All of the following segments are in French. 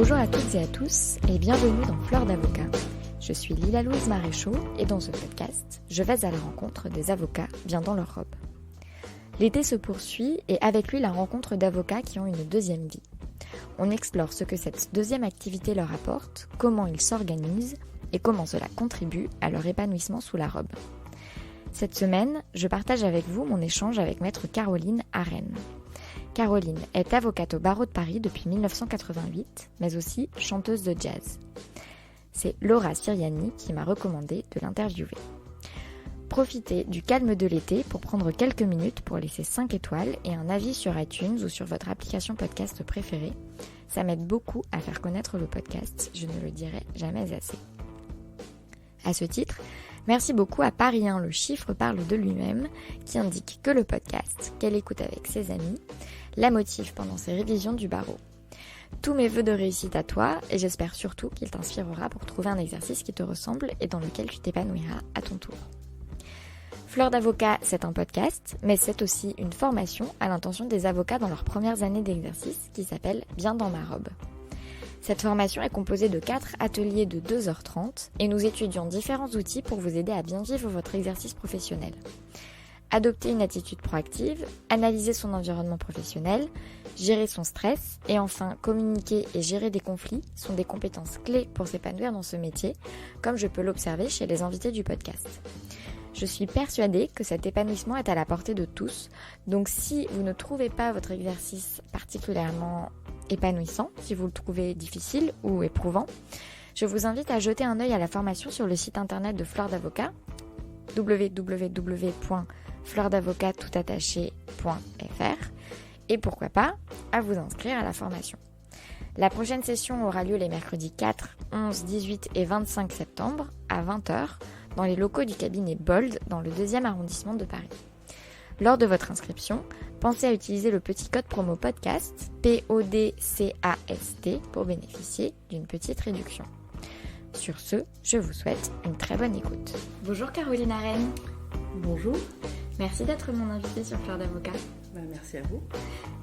Bonjour à toutes et à tous et bienvenue dans Fleur d'avocat. Je suis Lila-Louise Maréchaux et dans ce podcast, je vais à la rencontre des avocats bien dans leur robe. L'été se poursuit et avec lui la rencontre d'avocats qui ont une deuxième vie. On explore ce que cette deuxième activité leur apporte, comment ils s'organisent et comment cela contribue à leur épanouissement sous la robe. Cette semaine, je partage avec vous mon échange avec maître Caroline Arène. Caroline est avocate au barreau de Paris depuis 1988, mais aussi chanteuse de jazz. C'est Laura Siriani qui m'a recommandé de l'interviewer. Profitez du calme de l'été pour prendre quelques minutes pour laisser 5 étoiles et un avis sur iTunes ou sur votre application podcast préférée. Ça m'aide beaucoup à faire connaître le podcast, je ne le dirai jamais assez. À ce titre, merci beaucoup à Paris 1, le chiffre parle de lui-même, qui indique que le podcast, qu'elle écoute avec ses amis, la motive pendant ses révisions du barreau. Tous mes vœux de réussite à toi et j'espère surtout qu'il t'inspirera pour trouver un exercice qui te ressemble et dans lequel tu t'épanouiras à ton tour. Fleur d'avocat, c'est un podcast, mais c'est aussi une formation à l'intention des avocats dans leurs premières années d'exercice qui s'appelle Bien dans ma robe. Cette formation est composée de 4 ateliers de 2h30 et nous étudions différents outils pour vous aider à bien vivre votre exercice professionnel. Adopter une attitude proactive, analyser son environnement professionnel, gérer son stress et enfin communiquer et gérer des conflits sont des compétences clés pour s'épanouir dans ce métier, comme je peux l'observer chez les invités du podcast. Je suis persuadée que cet épanouissement est à la portée de tous, donc si vous ne trouvez pas votre exercice particulièrement épanouissant, si vous le trouvez difficile ou éprouvant, je vous invite à jeter un œil à la formation sur le site internet de Fleur d'avocat, www.fleurdavocat.fr et pourquoi pas à vous inscrire à la formation. La prochaine session aura lieu les mercredis 4, 11, 18 et 25 septembre à 20h dans les locaux du cabinet Bold dans le 2e arrondissement de Paris. Lors de votre inscription, pensez à utiliser le petit code promo podcast PODCAST pour bénéficier d'une petite réduction. Sur ce, je vous souhaite une très bonne écoute. Bonjour Caroline Arène. Bonjour. Merci d'être mon invitée sur Fleur d'avocat. Merci à vous.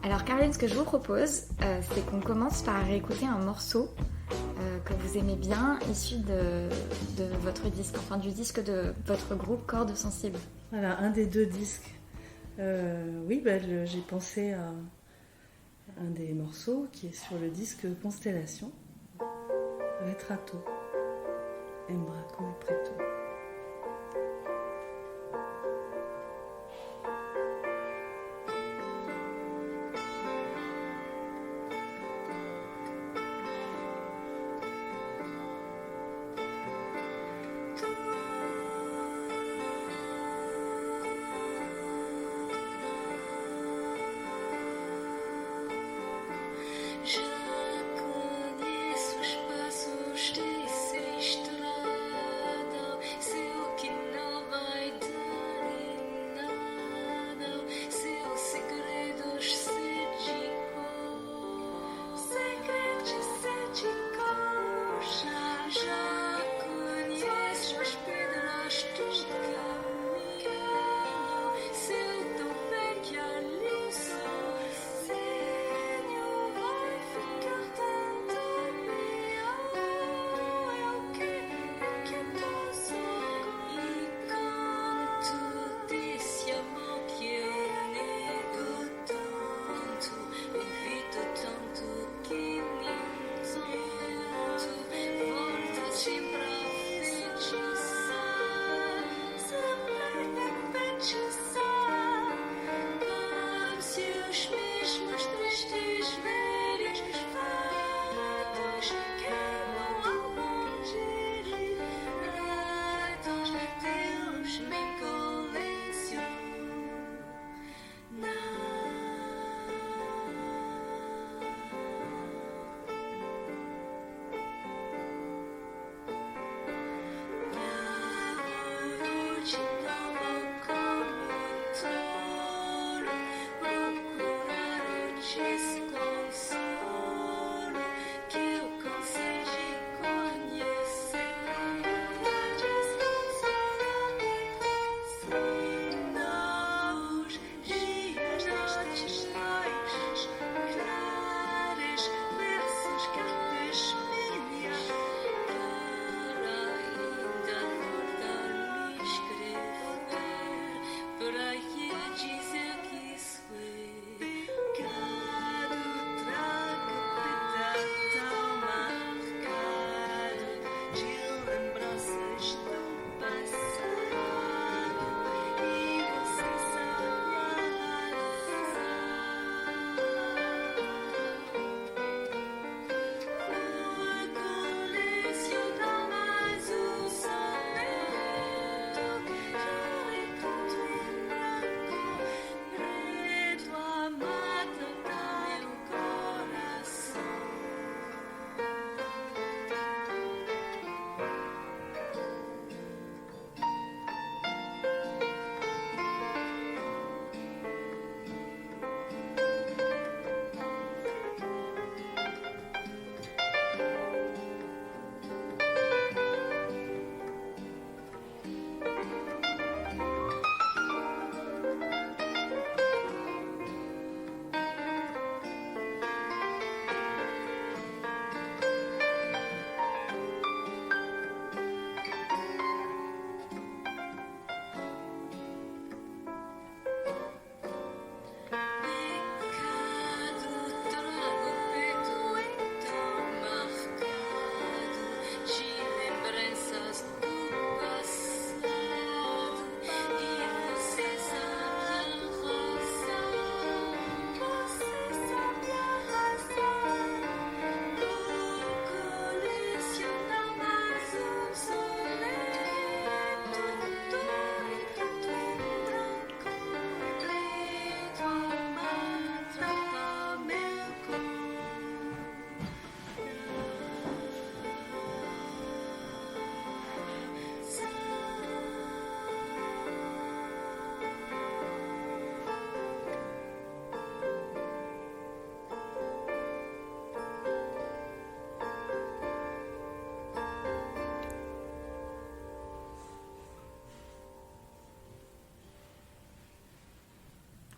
Alors Caroline, ce que je vous propose, c'est qu'on commence par réécouter un morceau que vous aimez bien, issu de votre disque, enfin du disque de votre groupe Cordes Sensibles. Voilà, un des 2 disques. J'ai pensé à un des morceaux qui est sur le disque Constellation, Retrato, Embraco e Preto.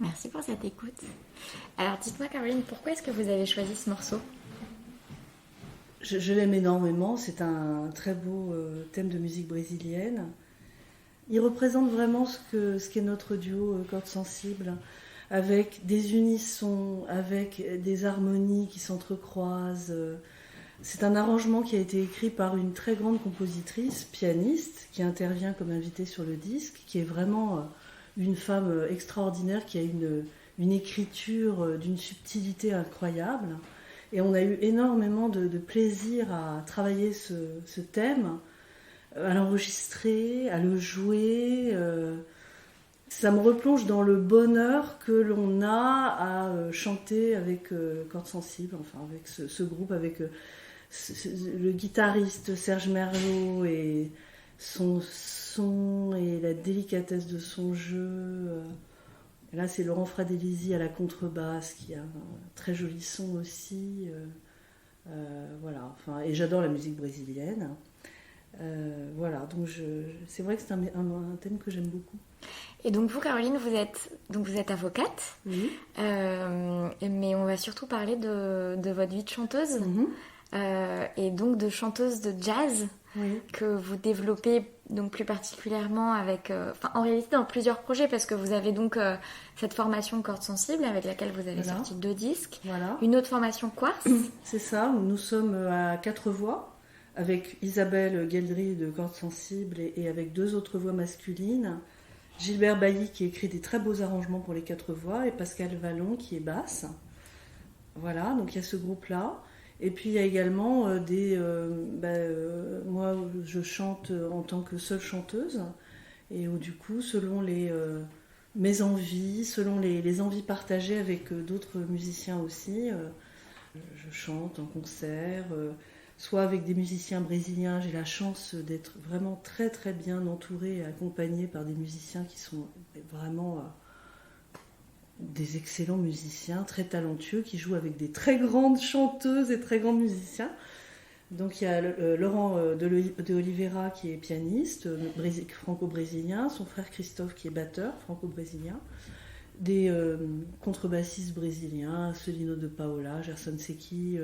Merci pour cette écoute. Alors dites-moi Caroline, pourquoi est-ce que vous avez choisi ce morceau ? Je l'aime énormément, c'est un très beau thème de musique brésilienne. Il représente vraiment ce qu'est notre duo Cordes Sensibles, avec des unissons, avec des harmonies qui s'entrecroisent. C'est un arrangement qui a été écrit par une très grande compositrice, pianiste, qui intervient comme invitée sur le disque, qui est vraiment une femme extraordinaire, qui a une écriture d'une subtilité incroyable. Et on a eu énormément de plaisir à travailler ce thème, à l'enregistrer, à le jouer. Ça me replonge dans le bonheur que l'on a à chanter avec Cordes Sensibles, enfin avec ce groupe, avec le guitariste Serge Merlot et son son et la délicatesse de son jeu. Et là, c'est Laurent Fradelisi à la contrebasse qui a un très joli son aussi. Voilà. Enfin, et j'adore la musique brésilienne. Voilà. Donc c'est vrai que c'est un thème que j'aime beaucoup. Et donc vous, Caroline, vous êtes avocate. Oui. Mais on va surtout parler de votre vie de chanteuse. Et donc de chanteuse de jazz. Oui. Que vous développez donc plus particulièrement avec, en réalité dans plusieurs projets, parce que vous avez donc cette formation Cordes Sensibles avec laquelle vous avez sorti 2 disques, une autre formation Quartz. C'est ça, nous sommes à 4 voix avec Isabelle Gueldry de Cordes Sensibles et avec 2 autres voix masculines, Gilbert Bailly qui écrit des très beaux arrangements pour les 4 voix et Pascal Vallon qui est basse. Voilà, donc il y a ce groupe-là. Et puis il y a également moi je chante en tant que seule chanteuse et où du coup selon mes envies, selon les envies partagées avec d'autres musiciens aussi, je chante en concert, soit avec des musiciens brésiliens. J'ai la chance d'être vraiment très très bien entourée et accompagnée par des musiciens qui sont vraiment des excellents musiciens, très talentueux, qui jouent avec des très grandes chanteuses et très grands musiciens. Donc il y a Laurent de Oliveira qui est pianiste, franco-brésilien, son frère Christophe qui est batteur, franco-brésilien, des contrebassistes brésiliens, Celino de Paola, Gerson Secchi.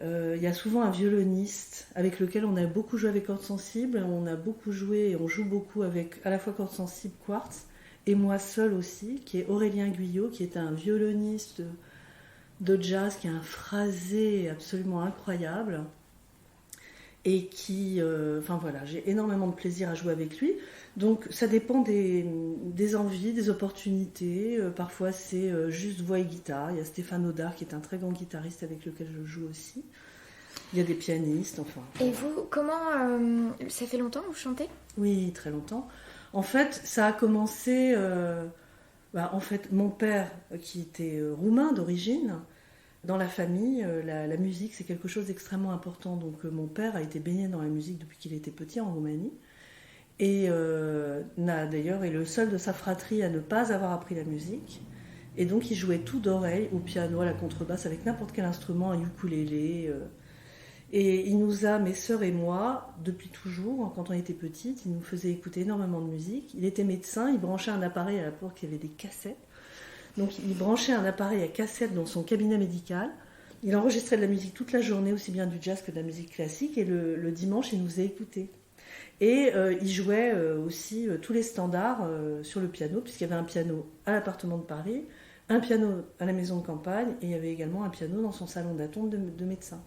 Il y a souvent un violoniste avec lequel on a beaucoup joué avec Cordes Sensibles, on a beaucoup joué et on joue beaucoup avec à la fois Cordes Sensibles, Quartz, et moi seule aussi, qui est Aurélien Guyot, qui est un violoniste de jazz, qui a un phrasé absolument incroyable, et qui... j'ai énormément de plaisir à jouer avec lui. Donc ça dépend des envies, des opportunités. Parfois c'est juste voix et guitare. Il y a Stéphane Audard, qui est un très grand guitariste avec lequel je joue aussi. Il y a des pianistes, enfin... Et vous, comment... ça fait longtemps que vous chantez ? Oui, très longtemps. En fait, ça a commencé... mon père, qui était roumain d'origine, dans la famille, la musique, c'est quelque chose d'extrêmement important. Donc mon père a été baigné dans la musique depuis qu'il était petit en Roumanie. Et d'ailleurs est le seul de sa fratrie à ne pas avoir appris la musique. Et donc il jouait tout d'oreille, au piano, à la contrebasse, avec n'importe quel instrument, un ukulélé... Et il nous a, mes sœurs et moi, depuis toujours, quand on était petites, il nous faisait écouter énormément de musique. Il était médecin, il branchait un appareil à l'époque qui avait des cassettes. Donc il branchait un appareil à cassette dans son cabinet médical. Il enregistrait de la musique toute la journée, aussi bien du jazz que de la musique classique. Et le dimanche, il nous faisait écouter. Et il jouait aussi tous les standards sur le piano, puisqu'il y avait un piano à l'appartement de Paris, un piano à la maison de campagne, et il y avait également un piano dans son salon d'attente de médecin.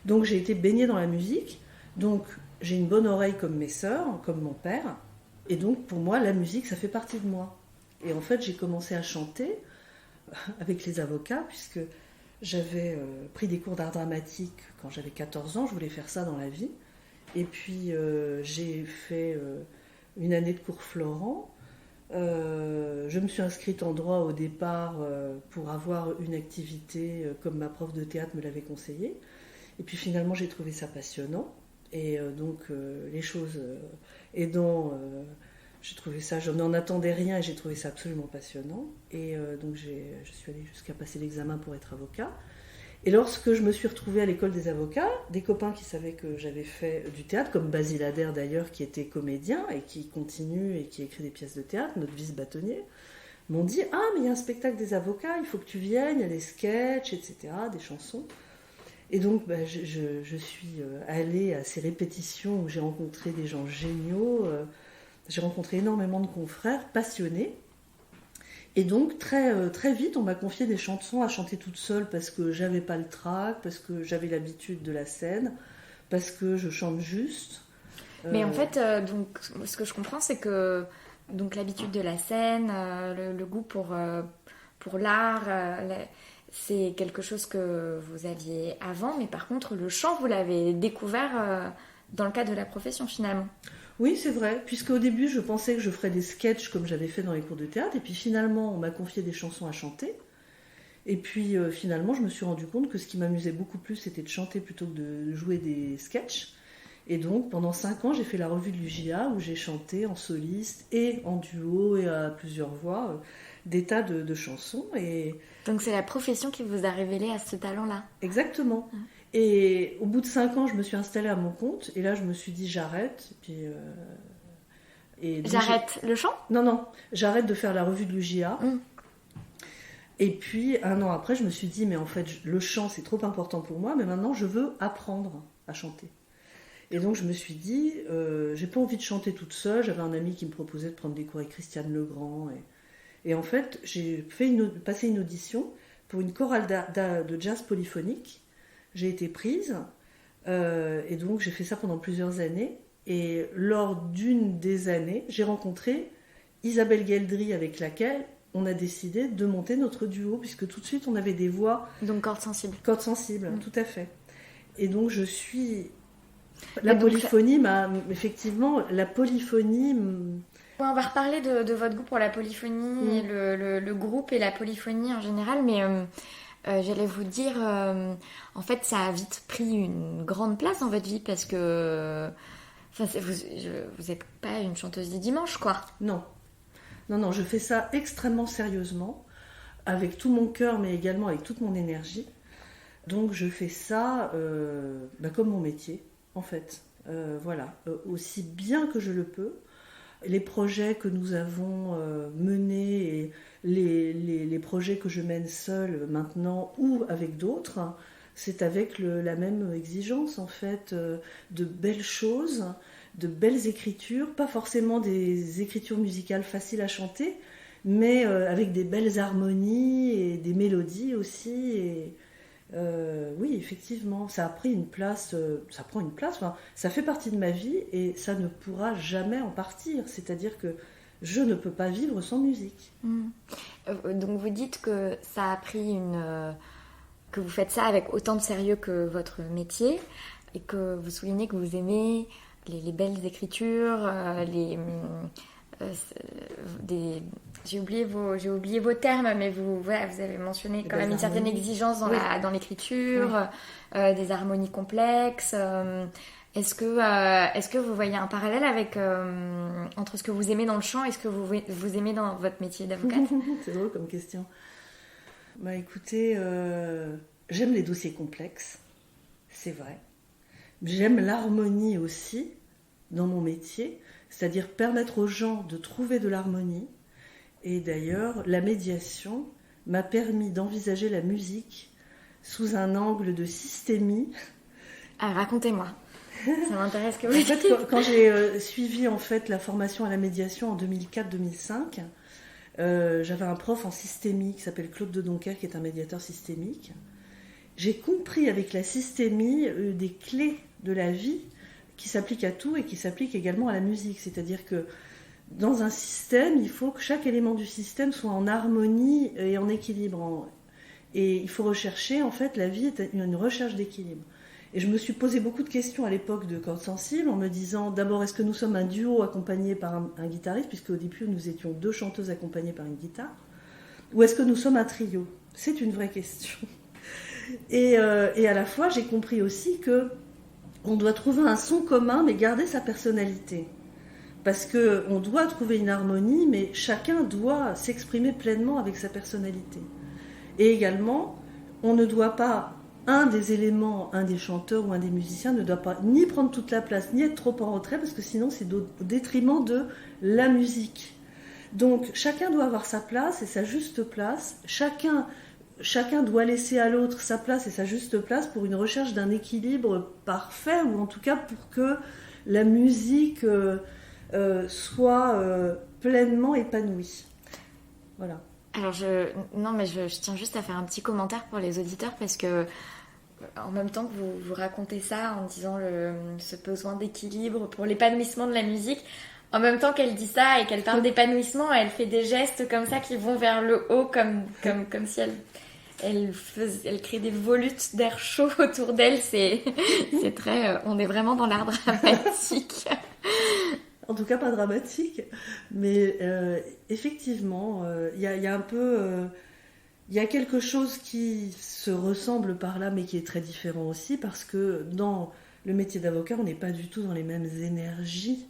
Donc j'ai été baignée dans la musique, donc j'ai une bonne oreille comme mes sœurs, comme mon père, et donc pour moi la musique ça fait partie de moi. Et en fait j'ai commencé à chanter avec les avocats, puisque j'avais pris des cours d'art dramatique quand j'avais 14 ans, je voulais faire ça dans la vie, et puis j'ai fait une année de cours Florent. Je me suis inscrite en droit au départ pour avoir une activité comme ma prof de théâtre me l'avait conseillé. Et puis finalement, j'ai trouvé ça passionnant. Et donc, les choses aidant, j'ai trouvé ça, je n'en attendais rien et j'ai trouvé ça absolument passionnant. Et donc, je suis allée jusqu'à passer l'examen pour être avocat. Et lorsque je me suis retrouvée à l'école des avocats, des copains qui savaient que j'avais fait du théâtre, comme Basile Adair d'ailleurs, qui était comédien et qui continue et qui écrit des pièces de théâtre, notre vice-bâtonnier, m'ont dit « Ah, mais il y a un spectacle des avocats, il faut que tu viennes, il y a des sketchs, etc., des chansons. » Et donc, je suis allée à ces répétitions où j'ai rencontré des gens géniaux, j'ai rencontré énormément de confrères passionnés. Et donc, très vite, on m'a confié des chansons à chanter toute seule parce que j'avais pas le trac, parce que j'avais l'habitude de la scène, parce que je chante juste. Mais en fait, donc, ce que je comprends, c'est que donc, l'habitude de la scène, le goût pour l'art, c'est quelque chose que vous aviez avant, mais par contre, le chant, vous l'avez découvert dans le cadre de la profession, finalement. Oui, c'est vrai, puisqu'au début, je pensais que je ferais des sketchs comme j'avais fait dans les cours de théâtre, et puis finalement, on m'a confié des chansons à chanter. Et puis finalement, je me suis rendu compte que ce qui m'amusait beaucoup plus, c'était de chanter plutôt que de jouer des sketchs. Et donc, pendant 5 ans, j'ai fait la revue de l'UJA, où j'ai chanté en soliste et en duo et à plusieurs voix des tas de chansons. Et... Donc c'est la profession qui vous a révélé à ce talent-là. Exactement. Et au bout de 5 ans, je me suis installée à mon compte, et là, je me suis dit, j'arrête. Et donc, j'arrête le chant ? Non, j'arrête de faire la revue de l'UJA. Et puis, 1 an après, je me suis dit, mais en fait, le chant, c'est trop important pour moi, mais maintenant, je veux apprendre à chanter. Et donc, je me suis dit, j'ai pas envie de chanter toute seule. J'avais un ami qui me proposait de prendre des cours avec Christiane Legrand. Et en fait, j'ai passé une audition pour une chorale de jazz polyphonique. J'ai été prise, et donc j'ai fait ça pendant plusieurs années. Et lors d'une des années, j'ai rencontré Isabelle Gueldry, avec laquelle on a décidé de monter notre duo, puisque tout de suite on avait des voix... Donc cordes sensibles. Cordes sensibles, tout à fait. Et donc je suis... La polyphonie, effectivement, la polyphonie... On va reparler de votre goût pour la polyphonie, et le groupe et la polyphonie en général, mais... j'allais vous dire, en fait, ça a vite pris une grande place dans votre vie parce que vous n'êtes pas une chanteuse du dimanche, quoi. Non, je fais ça extrêmement sérieusement, avec tout mon cœur, mais également avec toute mon énergie. Donc, je fais ça comme mon métier, en fait. Voilà, aussi bien que je le peux. Les projets que nous avons menés et les projets que je mène seule maintenant ou avec d'autres, c'est avec la même exigence en fait, de belles choses, de belles écritures, pas forcément des écritures musicales faciles à chanter, mais avec des belles harmonies et des mélodies aussi. Et oui, effectivement, ça a pris une place, ça prend une place, enfin, ça fait partie de ma vie et ça ne pourra jamais en partir. C'est-à-dire que je ne peux pas vivre sans musique. Donc vous dites que ça a pris que vous faites ça avec autant de sérieux que votre métier et que vous soulignez que vous aimez les belles écritures, j'ai oublié vos termes, mais vous avez mentionné quand même une certaine exigence dans l'écriture, des harmonies complexes. Est-ce que vous voyez un parallèle entre ce que vous aimez dans le chant et ce que vous aimez dans votre métier d'avocate ? C'est drôle comme question. Écoutez, j'aime les dossiers complexes, c'est vrai. J'aime l'harmonie aussi dans mon métier, c'est-à-dire permettre aux gens de trouver de l'harmonie. Et d'ailleurs, la médiation m'a permis d'envisager la musique sous un angle de systémie. Ah, racontez-moi. Ça m'intéresse que vous En fait, quand j'ai suivi en fait la formation à la médiation en 2004-2005, j'avais un prof en systémie qui s'appelle Claude de Doncker, qui est un médiateur systémique. J'ai compris avec la systémie des clés de la vie qui s'appliquent à tout et qui s'appliquent également à la musique. C'est-à-dire que dans un système, il faut que chaque élément du système soit en harmonie et en équilibre. Et il faut rechercher, en fait, la vie est une recherche d'équilibre. Et je me suis posé beaucoup de questions à l'époque de Cordes sensibles, en me disant, d'abord, est-ce que nous sommes un duo accompagné par un guitariste, puisque au début, nous étions 2 chanteuses accompagnées par une guitare, ou est-ce que nous sommes un trio ? C'est une vraie question. Et à la fois, j'ai compris aussi que on doit trouver un son commun, mais garder sa personnalité. Parce qu'on doit trouver une harmonie, mais chacun doit s'exprimer pleinement avec sa personnalité. Et également, on ne doit pas, un des chanteurs ou un des musiciens ne doit pas ni prendre toute la place, ni être trop en retrait, parce que sinon c'est au détriment de la musique. Donc chacun doit avoir sa place et sa juste place. Chacun doit laisser à l'autre sa place et sa juste place pour une recherche d'un équilibre parfait, ou en tout cas pour que la musique soit pleinement épanouie. Voilà. Alors non, mais je tiens juste à faire un petit commentaire pour les auditeurs, parce que en même temps que vous racontez ça en disant ce besoin d'équilibre pour l'épanouissement de la musique, en même temps qu'elle dit ça et qu'elle parle d'épanouissement, elle fait des gestes comme ça qui vont vers le haut, comme si elle crée des volutes d'air chaud autour d'elle. C'est très... on est vraiment dans l'art dramatique. En tout cas, pas dramatique. Mais effectivement, il y a un peu... Il y a quelque chose qui se ressemble par là, mais qui est très différent aussi, parce que dans le métier d'avocat, on n'est pas du tout dans les mêmes énergies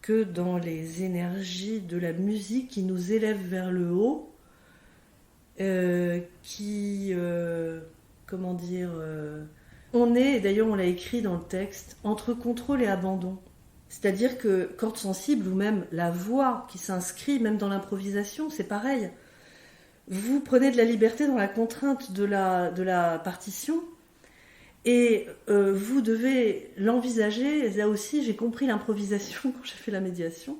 que dans les énergies de la musique qui nous élèvent vers le haut, comment dire, on est, d'ailleurs on l'a écrit dans le texte, entre contrôle et abandon. C'est-à-dire que corde sensible, ou même la voix qui s'inscrit, même dans l'improvisation, c'est pareil. Vous prenez de la liberté dans la contrainte de la partition, et vous devez l'envisager. Là aussi, j'ai compris l'improvisation quand j'ai fait la médiation.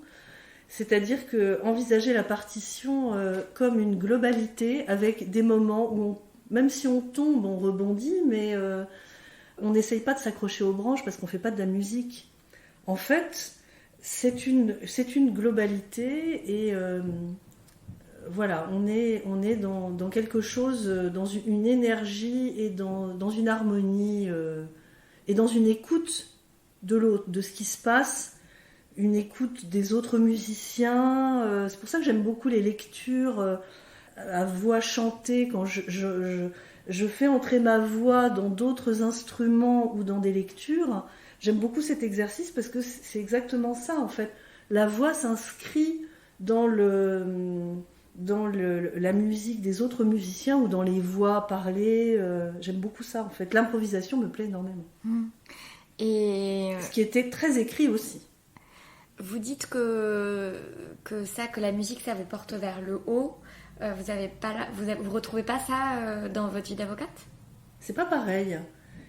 C'est-à-dire que envisager la partition comme une globalité, avec des moments où, même si on tombe, on rebondit, mais on n'essaye pas de s'accrocher aux branches parce qu'on ne fait pas de la musique. En fait, c'est une globalité, et voilà, on est dans quelque chose, dans une énergie et dans une harmonie et dans une écoute de l'autre, de ce qui se passe, une écoute des autres musiciens. C'est pour ça que j'aime beaucoup les lectures à voix chantée, quand je fais entrer ma voix dans d'autres instruments ou dans des lectures. J'aime beaucoup cet exercice parce que c'est exactement ça, en fait. La voix s'inscrit dans la musique des autres musiciens ou dans les voix parlées. J'aime beaucoup ça, en fait. L'improvisation me plaît énormément. Et ce qui était très écrit aussi. Vous dites que la musique, ça vous porte vers le haut. Vous retrouvez pas ça dans votre vie d'avocate ? C'est pas pareil.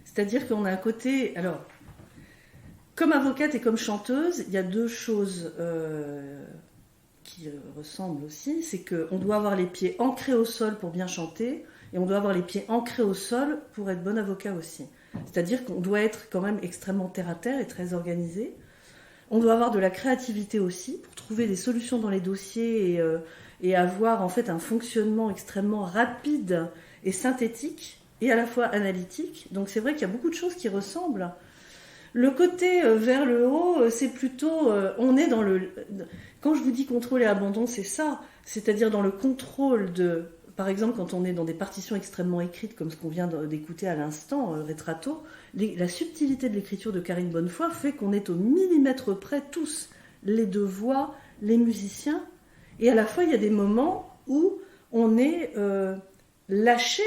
C'est-à-dire qu'on a un côté... Alors, comme avocate et comme chanteuse, il y a deux choses qui ressemblent aussi. C'est qu'on doit avoir les pieds ancrés au sol pour bien chanter, et on doit avoir les pieds ancrés au sol pour être bon avocat aussi. C'est-à-dire qu'on doit être quand même extrêmement terre-à-terre et très organisé. On doit avoir de la créativité aussi pour trouver des solutions dans les dossiers et avoir en fait un fonctionnement extrêmement rapide et synthétique et à la fois analytique. Donc c'est vrai qu'il y a beaucoup de choses qui ressemblent. Le côté vers le haut, c'est plutôt... on est dans le... Quand je vous dis contrôle et abandon, c'est ça. C'est-à-dire dans le contrôle de... Par exemple, quand on est dans des partitions extrêmement écrites, comme ce qu'on vient d'écouter à l'instant, Retrato, la subtilité de l'écriture de Karine Bonnefoy fait qu'on est au millimètre près, tous, les deux voix, les musiciens. Et à la fois, il y a des moments où on est lâché.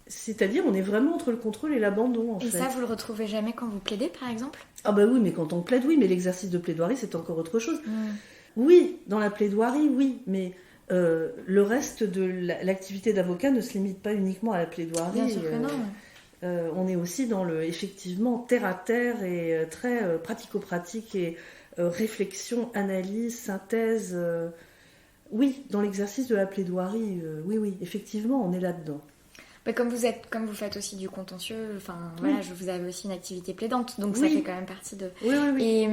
C'est-à-dire, on est vraiment entre le contrôle et l'abandon, en fait. Et ça, vous le retrouvez jamais quand vous plaidez, par exemple ? Ah bah oui, mais quand on plaide, oui, mais l'exercice de plaidoirie, c'est encore autre chose. Oui, dans la plaidoirie, oui, mais le reste de l'activité d'avocat ne se limite pas uniquement à la plaidoirie. Bien sûr que non. On est aussi dans le, effectivement, terre-à-terre et très pratico-pratique et réflexion, analyse, synthèse. Oui, dans l'exercice de la plaidoirie, oui, effectivement, on est là-dedans. Mais comme vous faites aussi du contentieux, enfin voilà, vous avez aussi une activité plaidante, donc ça fait quand même partie de. Oui. Et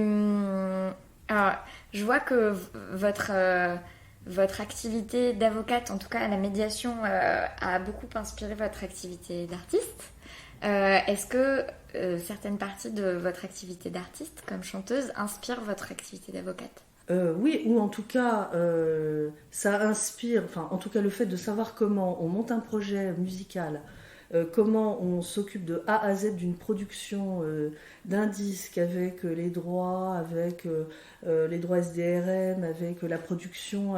alors, je vois que votre activité d'avocate, en tout cas à la médiation, a beaucoup inspiré votre activité d'artiste. Est-ce que certaines parties de votre activité d'artiste, comme chanteuse, inspirent votre activité d'avocate ? Oui, ou en tout cas, ça inspire, enfin, en tout cas, le fait de savoir comment on monte un projet musical, comment on s'occupe de A à Z d'une production d'un disque avec les droits, avec les droits SDRM, avec la production,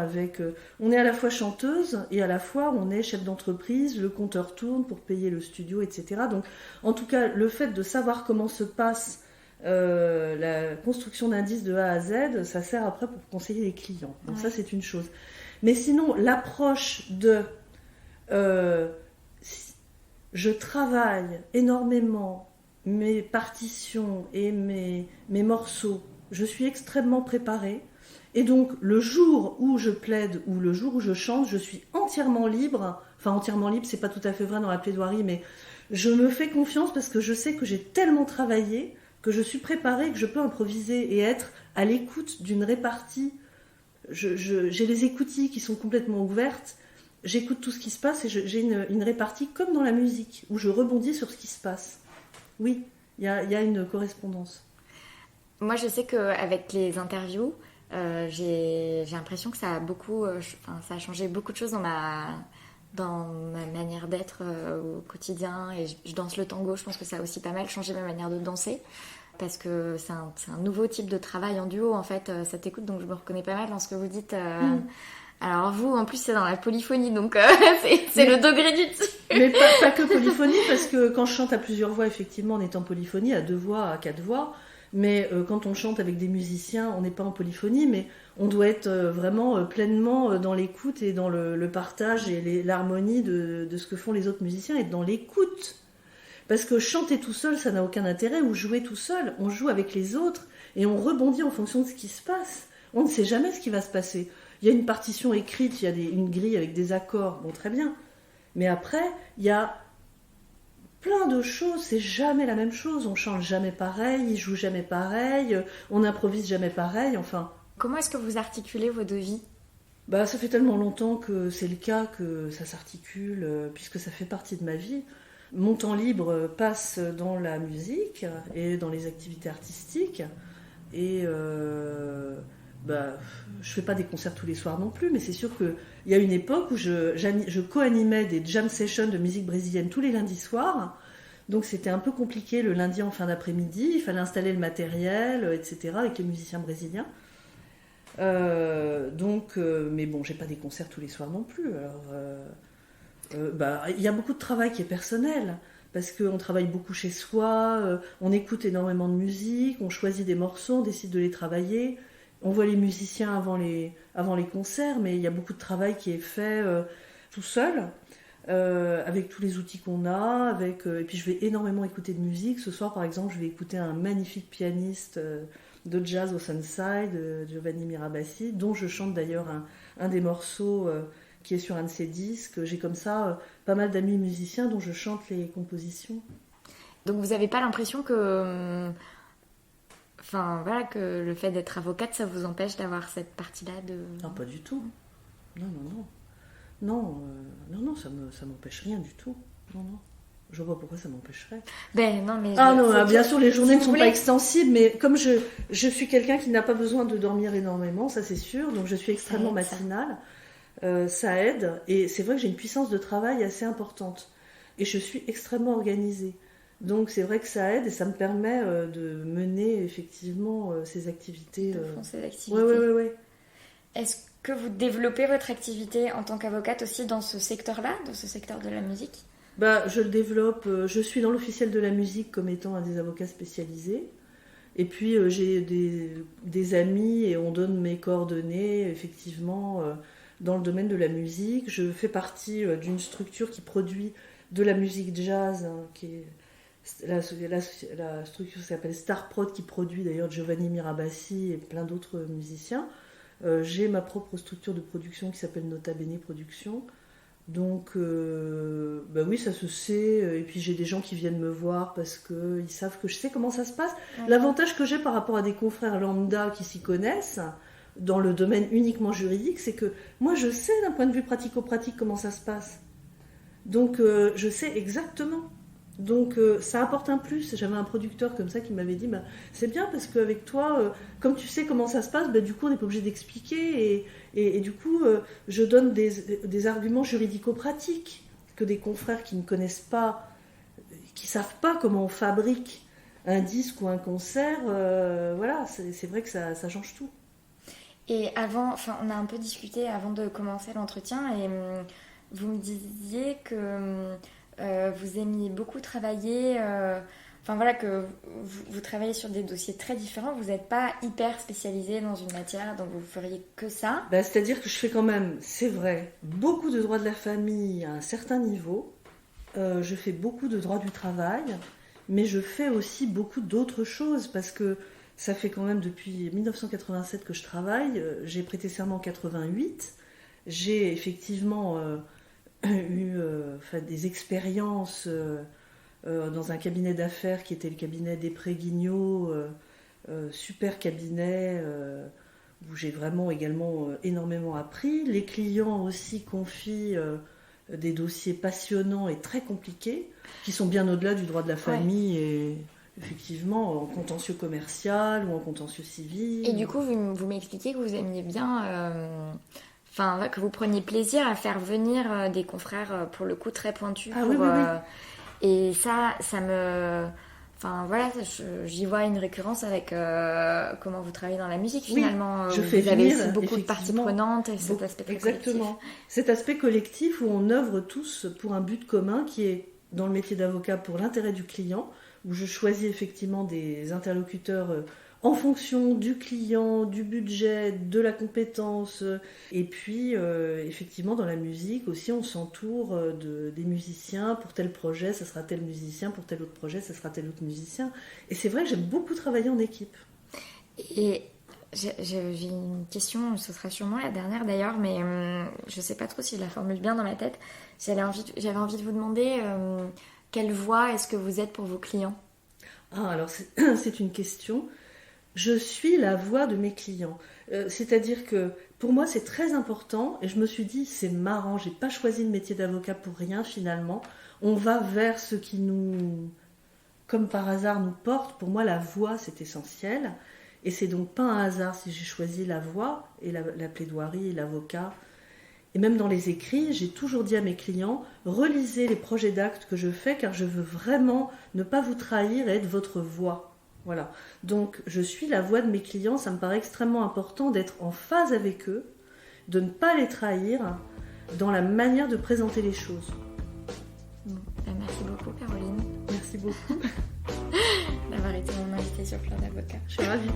on est à la fois chanteuse et à la fois on est chef d'entreprise, le compteur tourne pour payer le studio, etc. Donc, en tout cas, le fait de savoir comment se passe La construction d'indices de A à Z, ça sert après pour conseiller les clients. Donc ça, c'est une chose. Mais sinon, l'approche de... je travaille énormément mes partitions et mes morceaux. Je suis extrêmement préparée. Et donc, le jour où je plaide ou le jour où je chante, je suis entièrement libre. Enfin, entièrement libre, c'est pas tout à fait vrai dans la plaidoirie, mais je me fais confiance parce que je sais que j'ai tellement travaillé, que je suis préparée, que je peux improviser et être à l'écoute d'une répartie. J'ai les écoutilles qui sont complètement ouvertes. J'écoute tout ce qui se passe et j'ai une répartie comme dans la musique, où je rebondis sur ce qui se passe. Oui, il y a une correspondance. Moi, je sais qu'avec les interviews, j'ai l'impression que ça a ça a changé beaucoup de choses dans ma manière d'être au quotidien. Et je danse le tango, je pense que ça a aussi pas mal changé ma manière de danser. Parce que c'est un nouveau type de travail en duo, en fait, ça t'écoute, donc je me reconnais pas mal dans ce que vous dites. Alors vous, en plus, c'est dans la polyphonie, donc c'est le degré du dessus. Mais pas que polyphonie, parce que quand je chante à plusieurs voix, effectivement, on est en polyphonie, à 2 voix, à 4 voix. Mais quand on chante avec des musiciens, on n'est pas en polyphonie, mais on doit être vraiment pleinement dans l'écoute et dans le partage et l'harmonie de ce que font les autres musiciens, et dans l'écoute. Parce que chanter tout seul, ça n'a aucun intérêt, ou jouer tout seul, on joue avec les autres, et on rebondit en fonction de ce qui se passe. On ne sait jamais ce qui va se passer. Il y a une partition écrite, il y a une grille avec des accords, bon, très bien. Mais après, il y a plein de choses, c'est jamais la même chose. On chante jamais pareil, il joue jamais pareil, on improvise jamais pareil, enfin. Comment est-ce que vous articulez vos 2 vies ? Bah, ça fait tellement longtemps que c'est le cas que ça s'articule, puisque ça fait partie de ma vie. Mon temps libre passe dans la musique et dans les activités artistiques. Et je fais pas des concerts tous les soirs non plus, mais c'est sûr qu'il y a une époque où je co-animais des jam sessions de musique brésilienne tous les lundis soirs. Donc c'était un peu compliqué le lundi en fin d'après-midi. Il fallait installer le matériel, etc. avec les musiciens brésiliens. Mais bon, j'ai pas des concerts tous les soirs non plus. Alors, il y a beaucoup de travail qui est personnel. Parce qu'on travaille beaucoup chez soi, on écoute énormément de musique, on choisit des morceaux, on décide de les travailler. On voit les musiciens avant les concerts, mais il y a beaucoup de travail qui est fait tout seul, avec tous les outils qu'on a. Et puis je vais énormément écouter de musique. Ce soir, par exemple, je vais écouter un magnifique pianiste de jazz au Sunside, Giovanni Mirabassi, dont je chante d'ailleurs un des morceaux qui est sur un de ses disques. J'ai comme ça pas mal d'amis musiciens dont je chante les compositions. Donc vous n'avez pas l'impression que... que le fait d'être avocate, ça vous empêche d'avoir cette partie-là de... Non, pas du tout. Non, ça m'empêche rien du tout. Non. Je vois pas pourquoi ça m'empêcherait. Bien sûr, les journées ne sont pas extensibles, mais comme je suis quelqu'un qui n'a pas besoin de dormir énormément, ça c'est sûr, donc je suis extrêmement matinale. Ça aide, et c'est vrai que j'ai une puissance de travail assez importante. Et je suis extrêmement organisée. Donc c'est vrai que ça aide et ça me permet de mener effectivement ces activités. Ces activités. Oui. Est-ce que vous développez votre activité en tant qu'avocate aussi dans ce secteur-là, dans ce secteur de la musique ? Je le développe. Je suis dans l'officiel de la musique comme étant un des avocats spécialisés. Et puis j'ai des amis et on donne mes coordonnées effectivement dans le domaine de la musique. Je fais partie d'une structure qui produit de la musique jazz, qui est la structure s'appelle Starprod, qui produit d'ailleurs Giovanni Mirabassi et plein d'autres musiciens. J'ai ma propre structure de production qui s'appelle Nota Bene Productions. Donc, oui, ça se sait. Et puis j'ai des gens qui viennent me voir parce qu'ils savent que je sais comment ça se passe. L'avantage que j'ai par rapport à des confrères lambda qui s'y connaissent, dans le domaine uniquement juridique, c'est que moi je sais d'un point de vue pratico-pratique comment ça se passe. Donc je sais exactement. Donc ça apporte un plus. J'avais un producteur comme ça qui m'avait dit c'est bien parce qu'avec toi, comme tu sais comment ça se passe, du coup on n'est pas obligé d'expliquer et du coup je donne des arguments juridico-pratiques que des confrères qui ne connaissent pas, qui ne savent pas comment on fabrique un disque ou un concert, c'est vrai que ça change tout. Et on a un peu discuté avant de commencer l'entretien et vous me disiez que vous aimiez beaucoup travailler enfin voilà, que vous travaillez sur des dossiers très différents, vous n'êtes pas hyper spécialisé dans une matière, donc vous feriez que ça. C'est-à-dire que je fais quand même, c'est vrai, beaucoup de droit de la famille à un certain niveau. Je fais beaucoup de droit du travail, mais je fais aussi beaucoup d'autres choses parce que ça fait quand même depuis 1987 que je travaille. J'ai prêté serment en 88. J'ai effectivement eu des expériences dans un cabinet d'affaires qui était le cabinet Després-Guignot, super cabinet où j'ai vraiment également énormément appris. Les clients aussi confient des dossiers passionnants et très compliqués qui sont bien au-delà du droit de la famille et effectivement en contentieux commercial ou en contentieux civil. Et du coup, vous m'expliquez que vous aimiez bien, que vous preniez plaisir à faire venir des confrères pour le coup très pointus. Ah oui. Et ça me... Enfin voilà, j'y vois une récurrence avec comment vous travaillez dans la musique finalement. Oui, vous avez aussi beaucoup de parties prenantes et cet aspect très exactement. collectif. Cet aspect collectif où on œuvre tous pour un but commun qui est dans le métier d'avocat pour l'intérêt du client, où je choisis effectivement des interlocuteurs en fonction du client, du budget, de la compétence. Et puis, effectivement, dans la musique aussi, on s'entoure des musiciens. Pour tel projet, ça sera tel musicien. Pour tel autre projet, ça sera tel autre musicien. Et c'est vrai que j'aime beaucoup travailler en équipe. Et j'ai une question, ce sera sûrement la dernière d'ailleurs, mais je ne sais pas trop si je la formule bien dans ma tête. J'avais envie de vous demander quelle voix est-ce que vous êtes pour vos clients ? Alors c'est une question. Je suis la voix de mes clients. C'est-à-dire que pour moi c'est très important et je me suis dit c'est marrant, j'ai pas choisi le métier d'avocat pour rien finalement. On va vers ce qui nous, comme par hasard, nous porte. Pour moi la voix c'est essentiel et c'est donc pas un hasard si j'ai choisi la voix et la plaidoirie et l'avocat. Et même dans les écrits, j'ai toujours dit à mes clients, relisez les projets d'actes que je fais car je veux vraiment ne pas vous trahir et être votre voix. Voilà. Donc, je suis la voix de mes clients. Ça me paraît extrêmement important d'être en phase avec eux, de ne pas les trahir dans la manière de présenter les choses. Merci beaucoup, Caroline. Merci beaucoup d'avoir été mon invitée sur Fleur d'Avocat. Je suis ravie.